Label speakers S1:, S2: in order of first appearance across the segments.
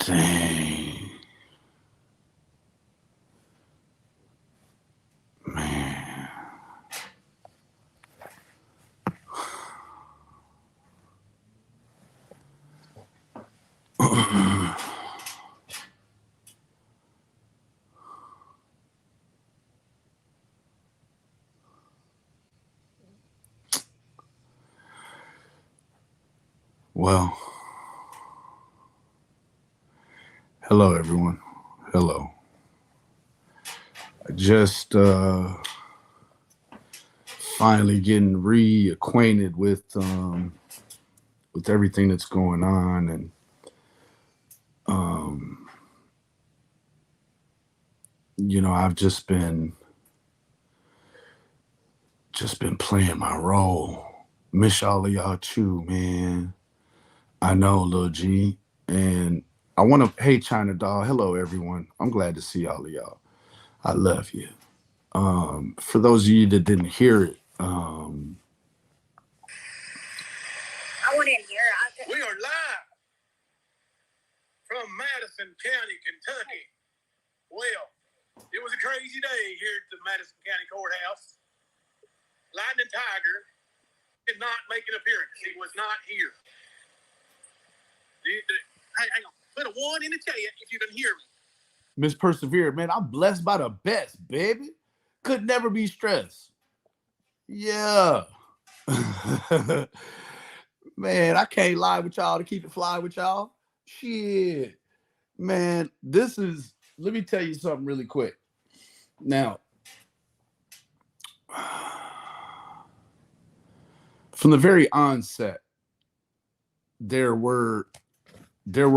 S1: Dang. Man. Well, hello everyone. Hello. I just finally getting reacquainted with everything that's going on, and um I've just been playing my role. Miss all of y'all too, man. I know, Lil G. And I want to, hey, China Doll. Hello, everyone. I'm glad to see all of y'all. I love you. For those of you that didn't hear it,
S2: I went in here. We are live from Madison County, Kentucky. Well, it was a crazy day here at the Madison County courthouse. Lightning Tiger did not make an appearance. He was not here. Hang on. Put a one in the chat if you can hear me.
S1: Miss Persevere, man, I'm blessed by the best, baby. Could never be stressed. Yeah. Man, I can't lie with y'all to keep it fly with y'all. Shit. Man, let me tell you something really quick. Now, from the very onset, there were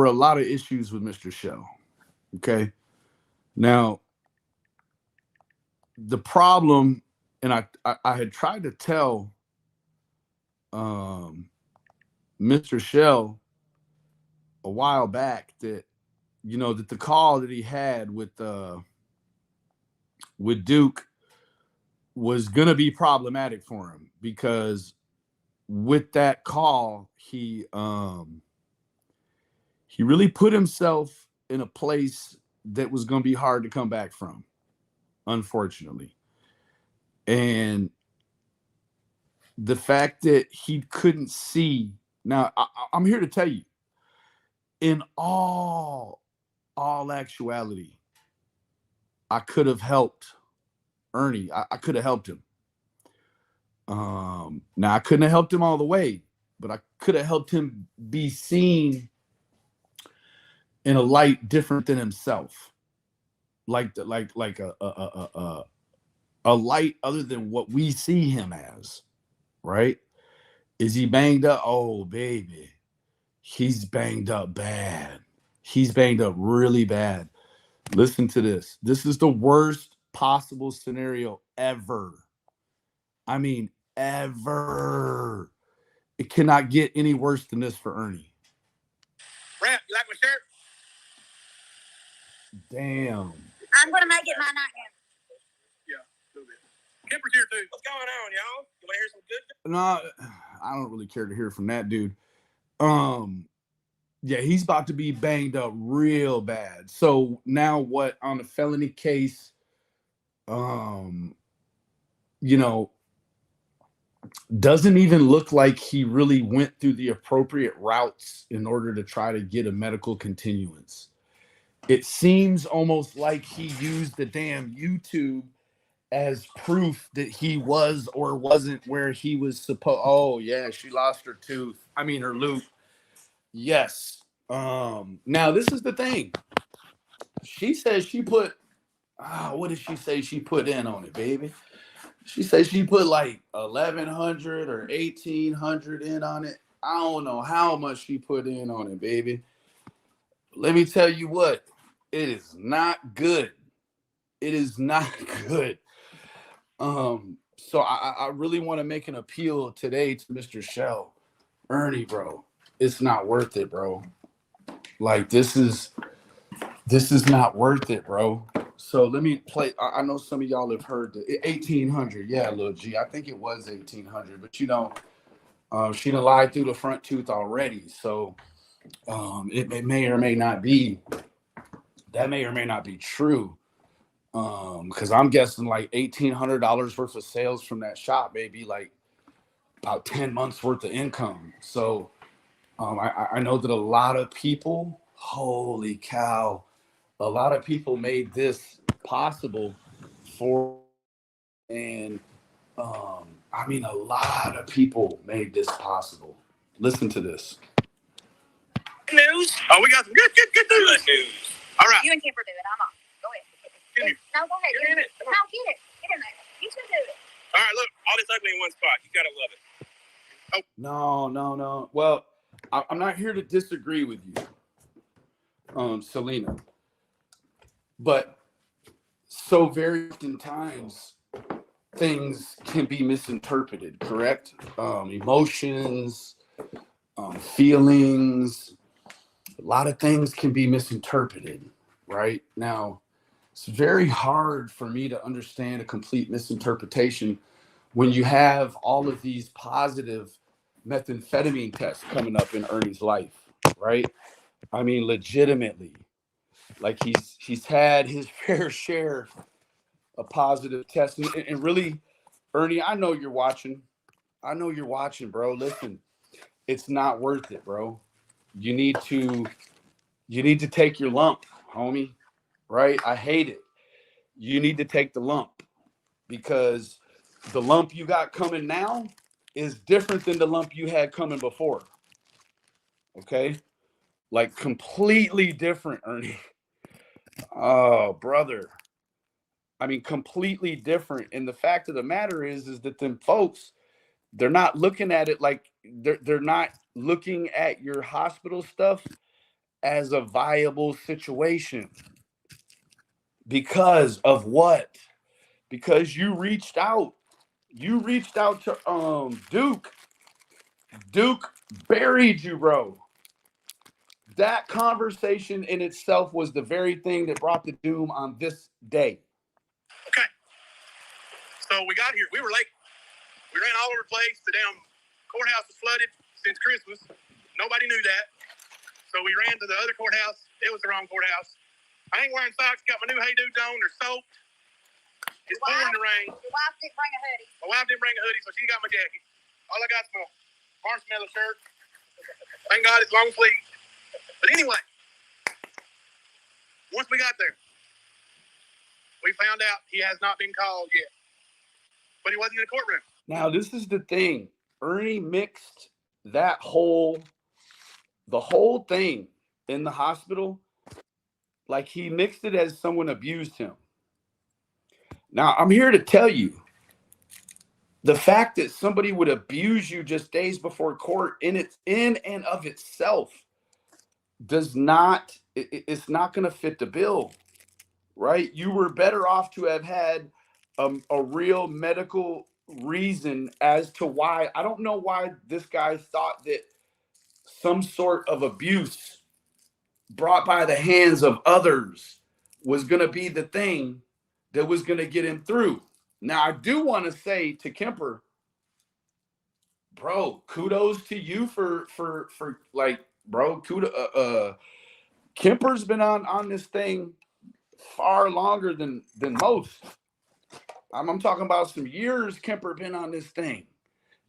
S1: a lot of issues with Mr. Shell. Okay. Now, the problem, and I had tried to tell Mr. Shell a while back that that the call that he had with Duke was gonna be problematic for him, because with that call he really put himself in a place that was gonna be hard to come back from, unfortunately. And the fact that he couldn't see, now I'm here to tell you, in all actuality, I could have helped Ernie. I could have helped him. Now I couldn't have helped him all the way, but I could have helped him be seen in a light different than himself, like a light other than what we see him as. Right? Is he banged up? Oh, baby, he's banged up bad. He's banged up really bad. Listen to this. This is the worst possible scenario ever. I mean, ever. It cannot get any worse than this for Ernie.
S2: Rap, you like my shirt?
S1: Damn.
S3: I'm going to make it my nightmare.
S2: Yeah, a little bit. Kipper's here too. What's going on, y'all? You want to hear some good?
S1: No, I don't really care to hear from that dude. Yeah, he's about to be banged up real bad. So now what, on a felony case, doesn't even look like he really went through the appropriate routes in order to try to get a medical continuance. It seems almost like he used the damn YouTube as proof that he was or wasn't where he was supposed. Oh yeah, she lost her tooth. I mean her loop. Yes. Now this is the thing. She says she put what did she say she put in on it, baby? She said she put like 1,100 or 1,800 in on it. I don't know how much she put in on it, baby. Let me tell you what, it is not good. It is not good. So I really want to make an appeal today to Mr. Shell. Ernie, bro, it's not worth it, bro. Like this is not worth it, bro. So let me play. I know some of y'all have heard the 1,800. Yeah, Lil G. I think it was 1,800, but she done lied through the front tooth already. So It may or may not be. That may or may not be true. Because I'm guessing like $1,800 worth of sales from that shop, maybe like about 10 months worth of income. So I know that a lot of people, holy cow, a lot of people made this possible for, and I mean, a lot of people made this possible. Listen to this.
S2: News. Oh, we got some good news. All right.
S3: You and Kimber do it. I'm on. Go ahead. No, go ahead.
S2: Get in it.
S3: No, get it. Get in there. You two do it.
S2: All right, look, all this ugly in one spot. You gotta love it.
S1: No. Well, I'm not here to disagree with you, Selena. But so very often times things can be misinterpreted, correct? Emotions, feelings, a lot of things can be misinterpreted, right? Now, it's very hard for me to understand a complete misinterpretation when you have all of these positive methamphetamine tests coming up in Ernie's life, right? I mean, legitimately, like he's had his fair share of positive tests, and really, Ernie, I know you're watching. I know you're watching, bro. Listen, it's not worth it, bro. You need to take your lump, homie. Right? I hate it. You need to take the lump because the lump you got coming now is different than the lump you had coming before. Okay? Like completely different, Ernie. Oh, brother. I mean, completely different. And the fact of the matter is that them folks, they're not looking at it like they're not looking at your hospital stuff as a viable situation. Because of what? Because you reached out. You reached out to Duke. Duke buried you, bro. That conversation in itself was the very thing that brought the doom on this day.
S2: Okay. So we got here. We were late. We ran all over the place. The damn courthouse was flooded since Christmas. Nobody knew that. So we ran to the other courthouse. It was the wrong courthouse. I ain't wearing socks. Got my new Hey Dudes on. They're soaked. It's pouring in the rain.
S3: Your wife didn't bring a hoodie.
S2: My wife didn't bring a hoodie, so she got my jacket. All I got is my marshmallow shirt. Thank God it's long sleeve. But anyway, once we got there, we found out he has not been called yet. But he wasn't in the courtroom.
S1: Now, this is the thing. Ernie mixed the whole thing in the hospital, like he mixed it as someone abused him. Now, I'm here to tell you, the fact that somebody would abuse you just days before court in and of itself it's not going to fit the bill, right? You were better off to have had a real medical reason as to why. I don't know why this guy thought that some sort of abuse brought by the hands of others was going to be the thing that was going to get him through. Now, I do want to say to Kemper, bro, kudos to you for like, bro, kudos. Kemper's been on this thing far longer than most. I'm talking about some years Kemper been on this thing.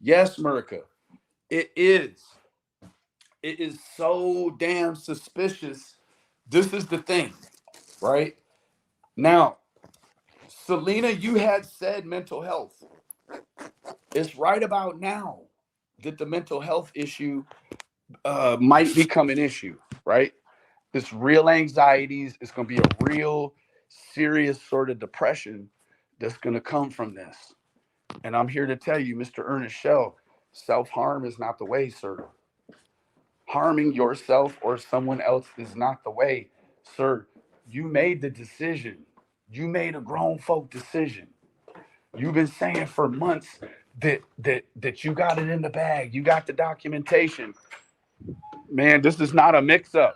S1: Yes, Murica, it is so damn suspicious. This is the thing, right? Now, Selena, you had said mental health. It's right about now that the mental health issue might become an issue, right? It's real anxieties. It's going to be a real serious sort of depression that's going to come from this. And I'm here to tell you, Mr. Ernest Shell, self-harm is not the way, sir. Harming yourself or someone else is not the way, sir. You made the decision. You made a grown folk decision. You've been saying for months that you got it in the bag. You got the documentation. Man, this is not a mix-up.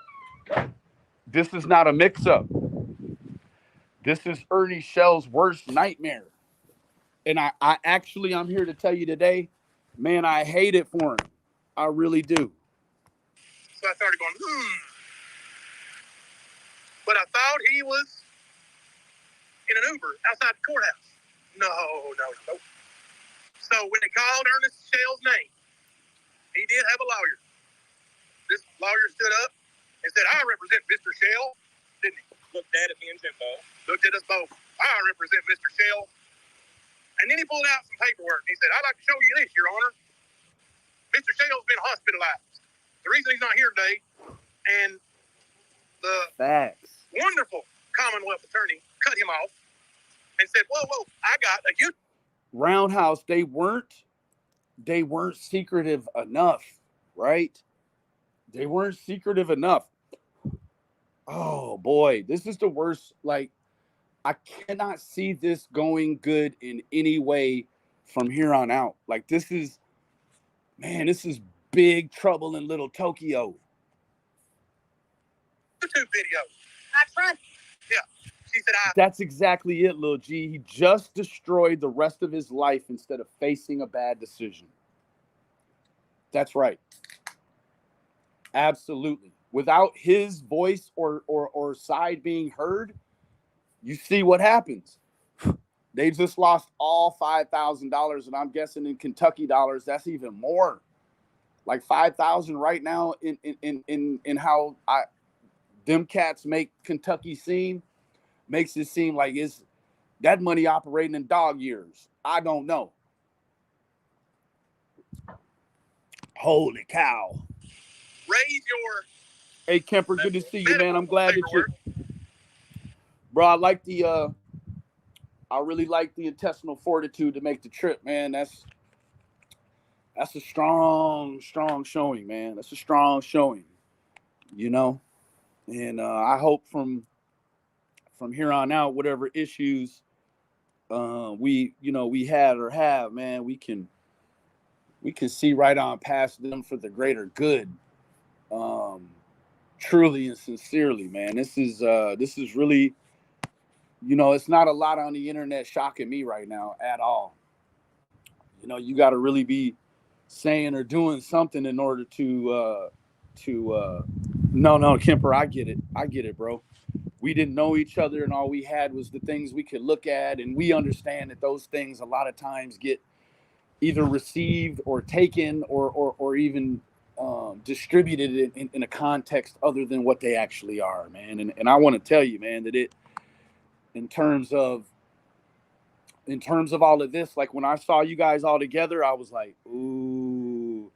S1: This is not a mix-up. This is Ernie Shell's worst nightmare. And I'm here to tell you today, man, I hate it for him. I really do.
S2: So I started going, But I thought he was in an Uber outside the courthouse. No. So when they called Ernest Shell's name, he did have a lawyer. This lawyer stood up and said, I represent Mr. Shell, didn't he? Looked at me and said, looked at us both. I represent Mr. Shell. And then he pulled out some paperwork. He said, I'd like to show you this, Your Honor. Mr. Shell's been hospitalized. The reason he's not here today, and the
S1: Facts.
S2: wonderful Commonwealth attorney cut him off and said, whoa, I got a you.
S1: Roundhouse, they weren't secretive enough, right? They weren't secretive enough. Oh boy, this is the worst. Like, I cannot see this going good in any way from here on out. Like, this is big trouble in Little Tokyo.
S2: YouTube video. I trust. Yeah. She said,
S1: That's exactly it, Lil G. He just destroyed the rest of his life instead of facing a bad decision. That's right. Absolutely. Without his voice or side being heard, you see what happens. They just lost all $5,000, and I'm guessing in Kentucky dollars, that's even more. Like 5,000 right now in how them cats make Kentucky seem, makes it seem like it's that money operating in dog years. I don't know. Holy cow.
S2: Raise your...
S1: Hey, Kemper, good to see you, man. I'm glad that you... Bro, I really like the intestinal fortitude to make the trip, man. That's a strong showing, man. That's a strong showing, you know? And I hope from here on out, whatever issues we had or have, man, we can see right on past them for the greater good. Truly and sincerely, man. This is really, it's not a lot on the internet shocking me right now at all. You got to really be saying or doing something in order to no, Kemper, I get it, bro. We didn't know each other, and all we had was the things we could look at, and we understand that those things a lot of times get either received or taken or even distributed in a context other than what they actually are, man. And I want to tell you, man, that in terms of all of this, like when I saw you guys all together, I was like, ooh,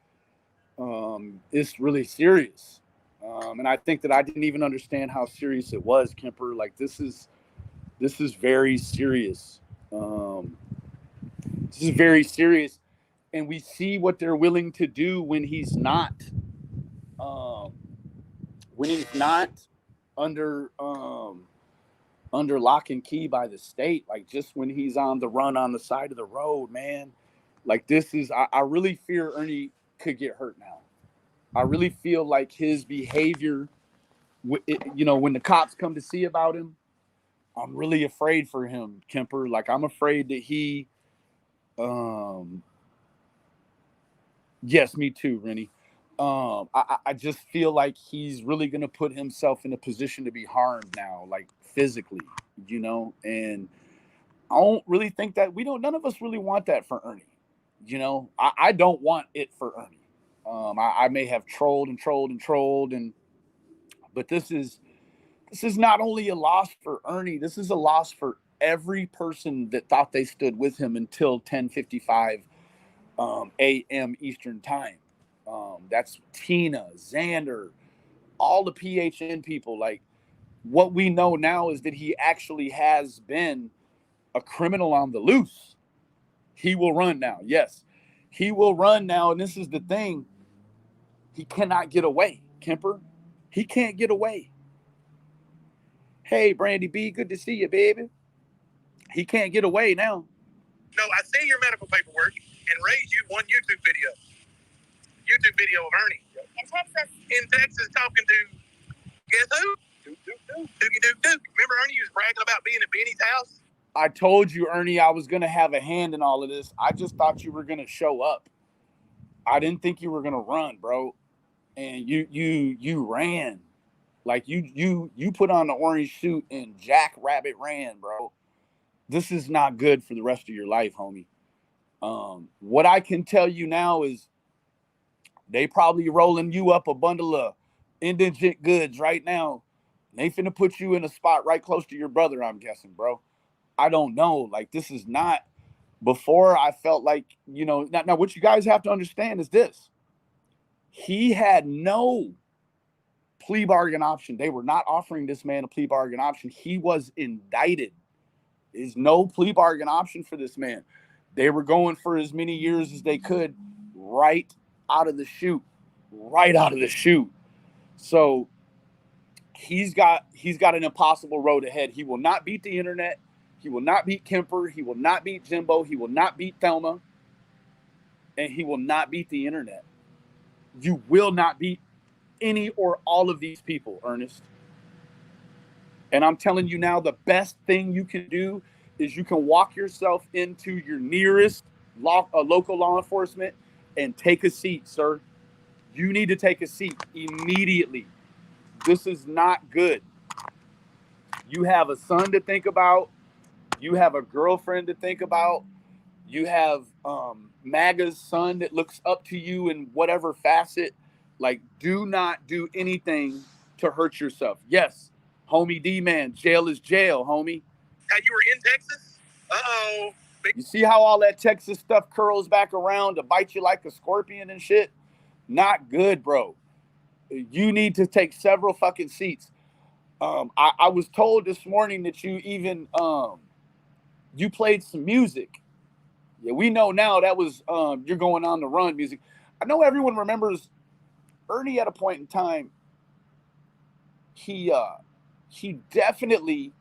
S1: it's really serious. And I think that I didn't even understand how serious it was, Kemper. Like this is very serious. This is very serious. And we see what they're willing to do when he's not under lock and key by the state. Like just when he's on the run on the side of the road, man. Like this is, I really fear Ernie could get hurt now. I really feel like his behavior, when the cops come to see about him, I'm really afraid for him, Kemper. Like I'm afraid that he, yes, me too, Rennie. I just feel like he's really going to put himself in a position to be harmed now, like physically, and I don't really think that none of us really want that for Ernie. I don't want it for Ernie. I may have trolled, but this is not only a loss for Ernie, this is a loss for every person that thought they stood with him until 10:55 a.m. Eastern time. That's Tina, Xander, all the PHN people. Like what we know now is that he actually has been a criminal on the loose. He will run now. Yes, he will run now. And this is the thing. He cannot get away, Kemper. He can't get away. Hey, Brandy B, good to see you, baby. He can't get away now.
S2: No, I see your medical paperwork and raised you one YouTube video of Ernie. In Texas talking to, guess who? Dookie Duke. Remember Ernie was bragging about being at Benny's house?
S1: I told you, Ernie, I was going to have a hand in all of this. I just thought you were going to show up. I didn't think you were going to run, bro.
S4: and you ran. Like you put on the orange suit and jackrabbit ran, bro. This is not good for the rest of your life, homie. What I can tell you now is they probably rolling you up a bundle of indigent goods right now. They finna put you in a spot right close to your brother, I'm guessing, bro. I don't know. Like, this is not. Before, I felt like, now what you guys have to understand is this. He had no plea bargain option. They were not offering this man a plea bargain option. He was indicted. There's no plea bargain option for this man. They were going for as many years as they could right out of the chute. Right out of the chute. So he's got an impossible road ahead. He will not beat the internet. He will not beat Kemper. He will not beat Jimbo. He will not beat Thelma. And he will not beat the internet. You will not beat any or all of these people, Ernest. And I'm telling you now, the best thing you can do is you can walk yourself into your nearest local law enforcement and take a seat, sir. You need to take a seat immediately. This is not good. You have a son to think about. You have a girlfriend to think about. You have MAGA's son that looks up to you in whatever facet. Like, do not do anything to hurt yourself. Yes, homie D-man, jail is jail, homie.
S2: How you were in Texas? Uh-oh.
S4: You see how all that Texas stuff curls back around to bite you like a scorpion and shit? Not good, bro. You need to take several fucking seats. I was told this morning that you even you played some music. Yeah, we know now that was you're going on the run music. I know everyone remembers Ernie at a point in time. He definitely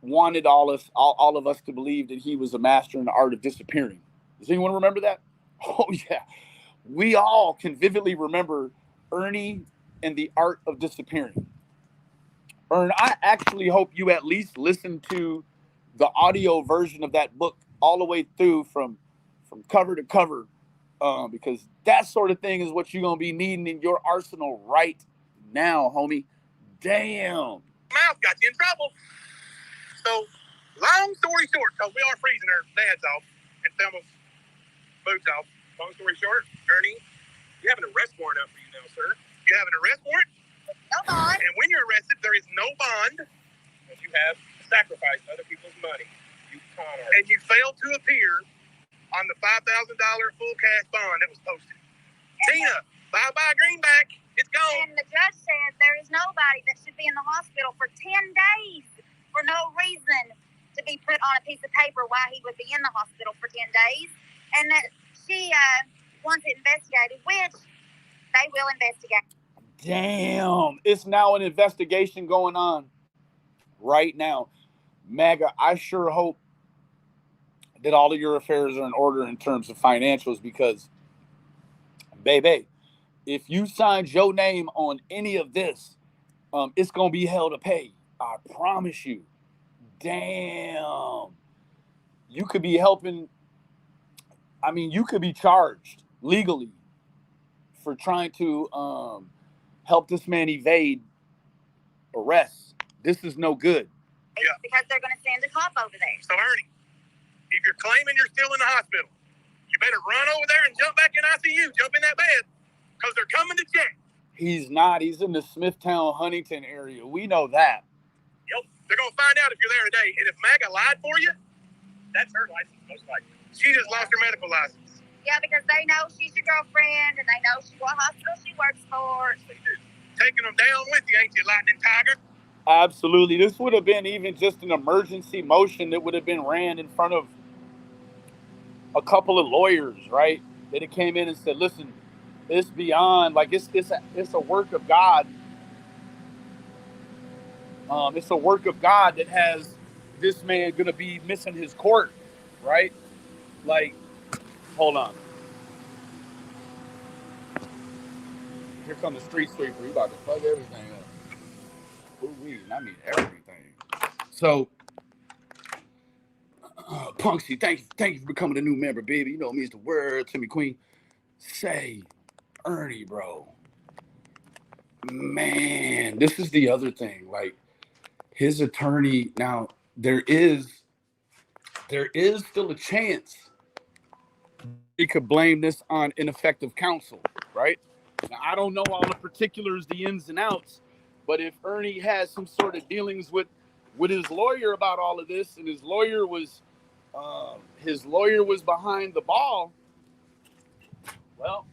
S4: wanted all of us to believe that he was a master in the art of disappearing. Does anyone remember that? Oh yeah. We all can vividly remember Ernie and the art of disappearing. Ern, I actually hope you at least listen to the audio version of that book all the way through from cover to cover, because that sort of thing is what you're gonna be needing in your arsenal right now, homie. Damn.
S2: Mouth got you in trouble. So, long story short, because we are freezing our dads off and Thelma's boots off. Long story short, Ernie, you have an arrest warrant out for you now, sir. You have an arrest warrant.
S3: No bond.
S2: And when you're arrested, there is no bond. And you have sacrificed other people's money. You con artist. And you failed to appear on the $5,000 full cash bond that was posted. Tina, bye-bye Greenback. It's gone.
S3: And the judge said there is nobody that should be in the hospital for 10 days for no reason to be put on a piece of paper why he would be in the hospital for 10 days. And that she wants it investigated, which they will investigate.
S4: Damn. It's now an investigation going on right now. MAGA, I sure hope that all of your affairs are in order in terms of financials, because, baby, if you signed your name on any of this, it's going to be hell to pay. I promise you. Damn. You could be helping. I mean, you could be charged legally for trying to help this man evade arrest. This is no good.
S2: Yeah.
S3: Because they're going to send a cop over there.
S2: So, Ernie, if you're claiming you're still in the hospital, you better run over there and jump back in ICU. Jump in that bed, because they're coming to check.
S4: He's not. He's in the Smithtown, Huntington area. We know that.
S2: Yep. They're going to find out if you're there today. And if MAGA lied for you, that's her license, most likely. She just lost her medical license.
S3: Yeah, because they know she's your girlfriend, and they know what hospital she works for.
S2: They do. Taking them down with you, ain't you, Lightning Tiger?
S4: Absolutely. This would have been even just an emergency motion that would have been ran in front of a couple of lawyers, right? That it came in and said, listen, it's beyond, like, it's a work of God. It's a work of God that has this man going to be missing his court, right? Like, hold on. Here comes the street sweeper. He about to fuck everything up. I mean everything. So, Punksy, thank you for becoming a new member, baby. You know it means the word to me, Queen. Say, Ernie, bro. Man, this is the other thing. Like, his attorney, now there is still a chance he could blame this on ineffective counsel, right? Now, I don't know all the particulars, the ins and outs, but if Ernie has some sort of dealings with his lawyer about all of this, and his lawyer was behind the ball, well,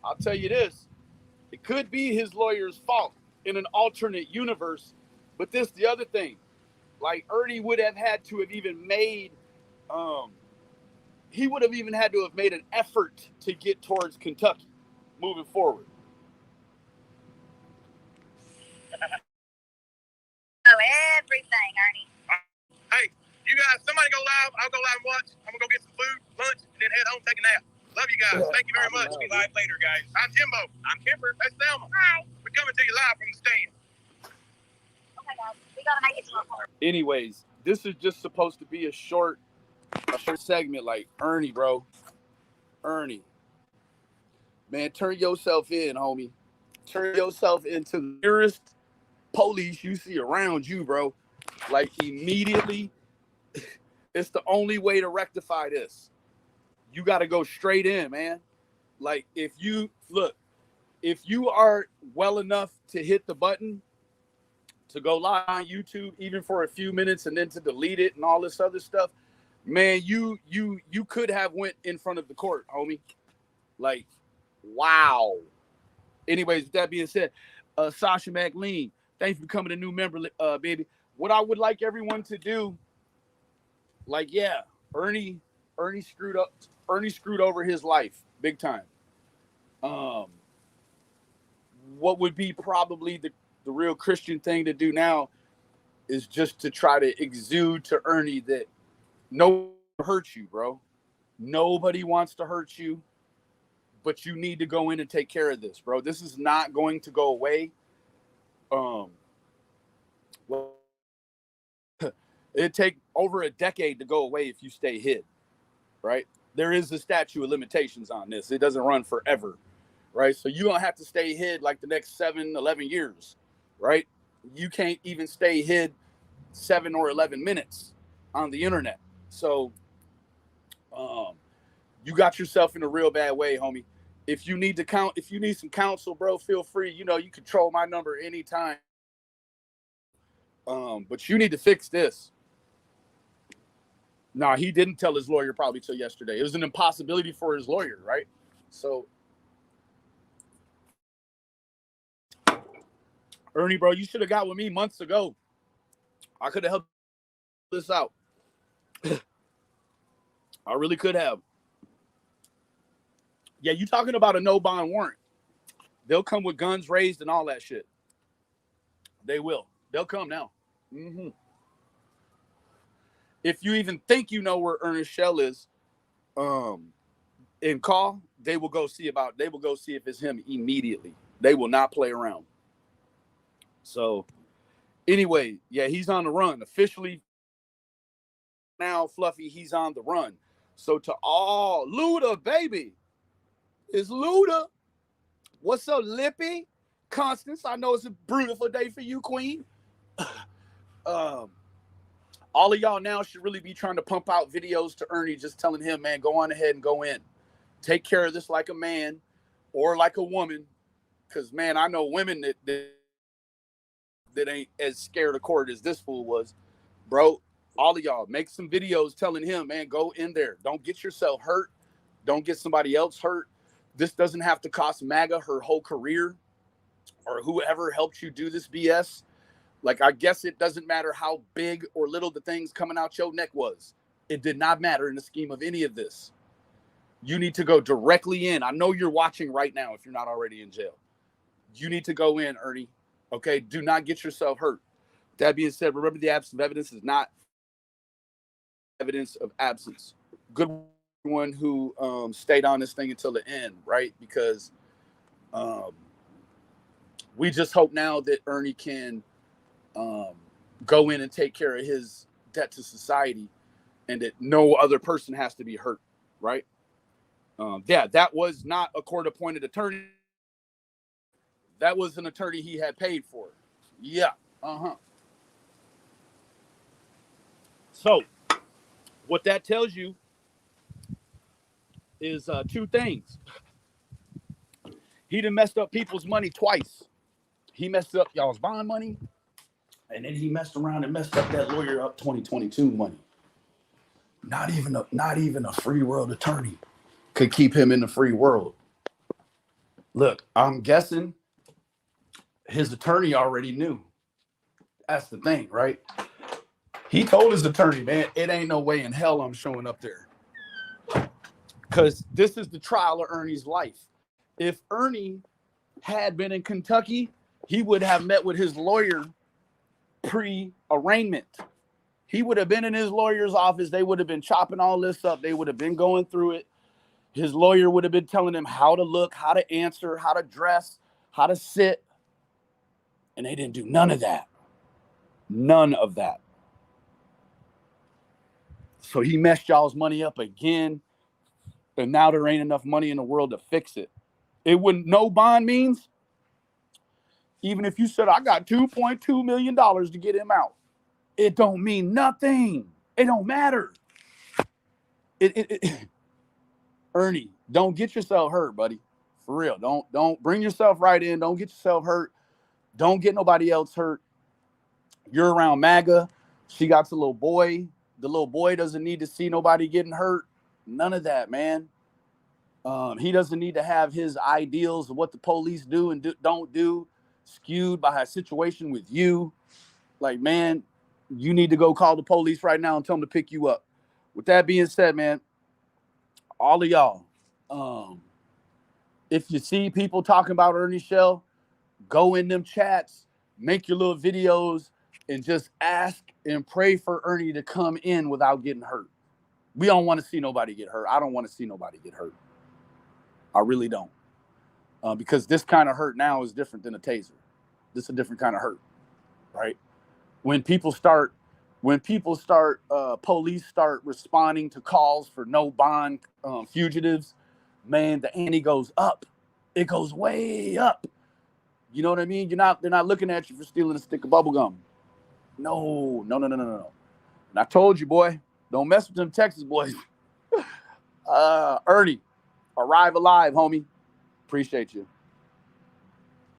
S4: I'll tell you this: it could be his lawyer's fault in an alternate universe. But this, the other thing, like Ernie would have had to have even made, he would have even had to have made an effort to get towards Kentucky moving forward.
S3: Oh, everything, Ernie.
S2: Hey, you guys, somebody go live. I'll go live and watch. I'm gonna go get some food, lunch, and then head home, take a nap. Love you guys. Thank you very much. We'll be live later, guys. I'm Jimbo. I'm Kimber. That's Thelma.
S3: Hi.
S2: We're coming to you live from the stand.
S3: Okay, guys. We gotta make it to report.
S4: Anyways, this is just supposed to be a short segment. Like, Ernie, bro. Ernie. Man, turn yourself in, homie. Turn yourself into the nearest police you see around you, bro. Like, immediately. It's the only way to rectify this. You got to go straight in, man. Like, if you are well enough to hit the button to go live on YouTube, even for a few minutes, and then to delete it and all this other stuff, man, you could have went in front of the court, homie. Like, wow. Anyways, with that being said, Sasha McLean, thanks for becoming a new member, baby. What I would like everyone to do, like, yeah, Ernie screwed up. Ernie screwed over his life big time. What would be probably the real Christian thing to do now is just to try to exude to Ernie that nobody hurts you, bro. Nobody wants to hurt you, but you need to go in and take care of this, bro. This is not going to go away. Well, it'd take over a decade to go away if you stay hid, right? There is a statute of limitations on this. It doesn't run forever, right? So you don't have to stay hid like the next 7, 11 years, right? You can't even stay hid 7 or 11 minutes on the internet. So you got yourself in a real bad way, homie. If you need some counsel, bro, feel free. You know, you control my number anytime. But you need to fix this. Nah, he didn't tell his lawyer probably till yesterday. It was an impossibility for his lawyer, right? So, Ernie, bro, you should have got with me months ago. I could have helped this out. I really could have. Yeah, you talking about a no bond warrant. They'll come with guns raised and all that shit. They will. They'll come now. Mm-hmm. If you even think you know where Ernest Shell is, in call, they will go see if it's him immediately. They will not play around. So, anyway, yeah, he's on the run. Officially now, Fluffy, he's on the run. So to all, Luda, baby. It's Luda. What's up, Lippy? Constance, I know it's a beautiful day for you, Queen. All of y'all now should really be trying to pump out videos to Ernie, just telling him, man, go on ahead and go in. Take care of this like a man or like a woman. Because, man, I know women that ain't as scared of court as this fool was. Bro, all of y'all, make some videos telling him, man, go in there. Don't get yourself hurt. Don't get somebody else hurt. This doesn't have to cost MAGA her whole career or whoever helped you do this BS. Like, I guess it doesn't matter how big or little the things coming out your neck was. It did not matter in the scheme of any of this. You need to go directly in. I know you're watching right now if you're not already in jail. You need to go in, Ernie. Okay? Do not get yourself hurt. That being said, remember the absence of evidence is not evidence of absence. Good one who stayed on this thing until the end, right? Because we just hope now that Ernie can go in and take care of his debt to society and that no other person has to be hurt, right? Yeah, that was not a court-appointed attorney. That was an attorney he had paid for. Yeah. So what that tells you is two things. He done messed up people's money twice. He messed up y'all's bond money, and then he messed around and messed up that lawyer up 2022 money. Not even a free world attorney could keep him in the free world. Look, I'm guessing his attorney already knew. That's the thing, right? He told his attorney, man, it ain't no way in hell I'm showing up there. Because this is the trial of Ernie's life. If Ernie had been in Kentucky, he would have met with his lawyer pre-arraignment. He would have been in his lawyer's office. They would have been chopping all this up. They would have been going through it. His lawyer would have been telling him how to look, how to answer, how to dress, how to sit. And they didn't do none of that. None of that. So he messed y'all's money up again. And now there ain't enough money in the world to fix it. It wouldn't, no bond means, even if you said, I got $2.2 million to get him out, it don't mean nothing. It don't matter. Ernie, don't get yourself hurt, buddy. For real. Don't bring yourself right in. Don't get yourself hurt. Don't get nobody else hurt. You're around MAGA. She got a little boy. The little boy doesn't need to see nobody getting hurt. None of that, man. He doesn't need to have his ideals of what the police do and don't do skewed by a situation with you. Like, man, you need to go call the police right now and tell them to pick you up. With that being said, man, all of y'all, if you see people talking about Ernie Shell, go in them chats, make your little videos, and just ask and pray for Ernie to come in without getting hurt. We don't want to see nobody get hurt. I don't want to see nobody get hurt. I really don't. Because this kind of hurt now is different than a taser. This is a different kind of hurt, right? When police start responding to calls for no bond fugitives, man, the ante goes up. It goes way up. You know what I mean? They're not looking at you for stealing a stick of bubble gum. No. And I told you, boy, don't mess with them Texas boys. Ernie, arrive alive, homie. Appreciate you.